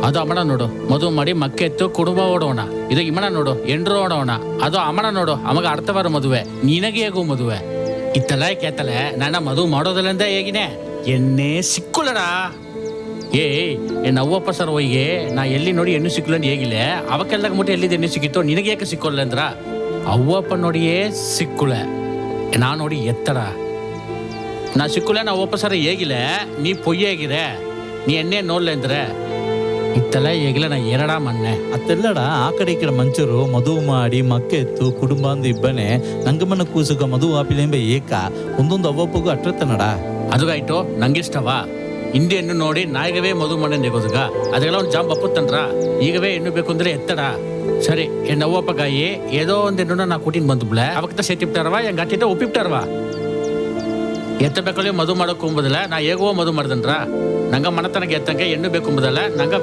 ಅದು ಅಮ್ಮನ ನೋಡು ಮದುವೆ ಮಾಡಿ ಮಕ್ಕೆ ಎತ್ತು ಕುಟುಂಬ ಓಡೋಣ. ಇದು ಇಮ್ಮನ ನೋಡು ಎಂಡ್ರು ಓಡೋಣ. ಅದು ಅಮ್ಮನ ನೋಡು ಅಮಗ ಅರ್ಥವಾರ ಮದುವೆ ನಿನಗೆ ಹೇಗೂ ಮದುವೆ ಇತ್ತಲ್ಲ ಕೇತಲೆ ನನ್ನ ಮದುವೆ ಮಾಡೋದಲ್ಲಂದ ಹೇಗಿನೇ ಎಣ್ಣೆ ಸಿಕ್ಕುಲಡಾ. ಎನ್ನ ಅವ್ವಪ್ಪ ಸರ್ ಹೋಯ್ಗೆ ನಾ ಎಲ್ಲಿ ನೋಡಿ ಹೆಣ್ಣು ಸಿಕ್ಕಲಂದು ಹೇಗಿಲ್ಲ ಅವಕ್ಕೆಲ್ಲ ಮುಟ್ಟಿ ಎಲ್ಲಿದೆ ಹೆಣ್ಣು ಸಿಕ್ಕಿತ್ತು ನಿನಗೆ ಏಕೆ ಸಿಕ್ಕೋಲ್ಲ ಅಂದ್ರ ಅವ್ವಪ್ಪ ನೋಡಿಯೇ ಸಿಕ್ಕುಳೆ ನಾ ನೋಡಿ ಎತ್ತಡ ನಾ ಸಿಕ್ಕುಲೆ ನಾ ಅವ್ವಪ್ಪ ಸರ್ ಹೇಗಿಲ್ಲ ನೀ ಪೊಯ್ಯ ಹೇಗಿದೆ ನೀ ಎಣ್ಣೆ ನೋಡ್ಲೆ ಅಂದ್ರೆ ಇತ್ತಲ್ಲ ಹೇಗಿಲ್ಲ ನಾ ಎರಡ ಮೊನ್ನೆ ಅತ್ತೆಲ್ಲಡ ಆ ಕಡೆ ಈ ಕಡೆ ಮಂಚರು ಮದುವೆ ಮಾಡಿ ಮಕ್ಕೆ ಎತ್ತು ಕುಟುಂಬ ಅಂದು ಇಬ್ಬನೇ ನಂಗಮ್ಮನ ಕೂಸುಗ ಮದುವೆ ಆಪಿಲೆಂಬ ಏಕ ಒಂದೊಂದು ಅವ್ವಪ್ಪಗೂ ಅಟ್ರತ್ತನಡ. ಅದುಗಾಯ್ತು ನಂಗಿಷ್ಟವಾ ಹಿಂದೆ ಹೆಣ್ಣು ನೋಡಿ ನಾಯಿಗವೇ ಮದುವೆ ಮಾಡಿ ನೆಗೋದುಗ ಅದೆಲ್ಲ ಒಂದು ಜಾಂಬ್ ಬಪ್ಪುತ್ತನ್ರ ಈಗವೇ ಹೆಣ್ಣು ಬೇಕು ಅಂದ್ರೆ ಎತ್ತಡ. ಸರಿ ಎನ್ನ ಅವ್ವಪ್ಪ ಗಾಯಿ ಏದೋ ಒಂದು ಹೆಣ್ಣು ನಾ ಕೂಟಿಂಗ್ ಬಂದುಬ್ಲೆ ಅವಕ್ತ ಸೇತಿಪ್ಟಾರವಾ ಹೆಂಗ್ ಅಟ್ಟಿದ್ದ ಒಪ್ಪಿಪ್ಟಾರವಾ ಎತ್ತಬೇಕಲ್ಲಿ ಮದುವೆ ಮಾಡೋಕೆ ಕುಂಬುದಿಲ್ಲ ನಾ ಹೇಗೋ ಮದುವೆ ಮಾಡ್ದನ್ರ ನಂಗ ಮನತನಗೆ ಎತ್ತಂಗೆ ಹೆಣ್ಣು ಬೇಕು ಎಂಬುದಲ್ಲ ನಂಗ